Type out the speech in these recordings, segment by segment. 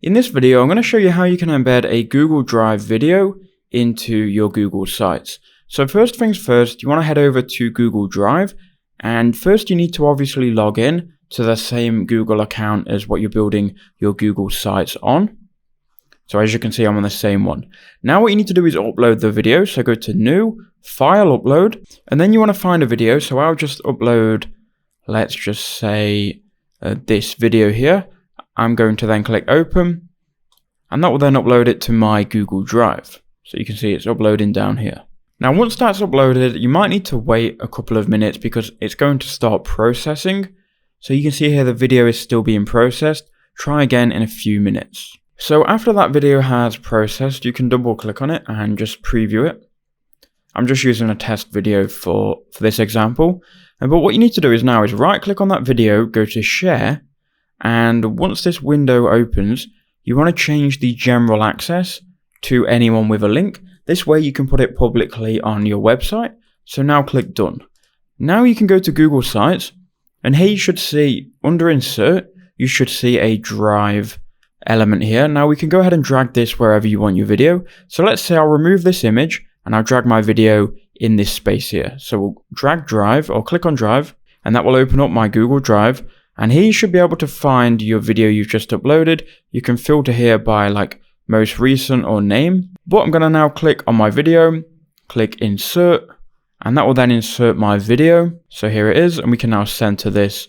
In this video, I'm going to show you how you can embed a Google Drive video into your Google Sites. So first things first, you want to head over to Google Drive, and first you need to obviously log in to the same Google account as what you're building your Google Sites on. So as you can see, I'm on the same one. Now what you need to do is upload the video. So go to New, File, Upload, and then you want to find a video. So I'll just upload, let's just say this video here. I'm going to then click Open, and that will then upload it to my Google Drive. So you can see it's uploading down here. Now once that's uploaded, you might need to wait a couple of minutes because it's going to start processing. So you can see here the video is still being processed. Try again in a few minutes. So after that video has processed, you can double click on it and just preview it. I'm just using a test video for this example. But what you need to do is now is right click on that video, go to Share, and once this window opens, you want to change the general access to anyone with a link. This way you can put it publicly on your website. So now click Done. Now you can go to Google Sites, and here you should see under Insert, you should see a Drive element here. Now we can go ahead and drag this wherever you want your video. So let's say I'll remove this image and I'll drag my video in this space here. So we'll drag Drive or click on Drive, and that will open up my Google Drive. And here you should be able to find your video you've just uploaded. You can filter here by like most recent or name. But I'm going to now click on my video, click Insert, and that will then insert my video. So here it is, and we can now center this.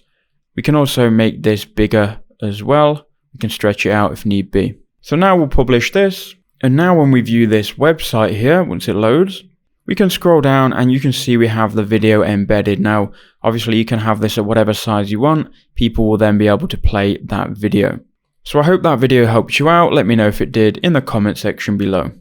We can also make this bigger as well. We can stretch it out if need be. So now we'll publish this. And now when we view this website here, once it loads, we can scroll down and you can see we have the video embedded. Now, obviously you can have this at whatever size you want. People will then be able to play that video. So I hope that video helped you out. Let me know if it did in the comment section below.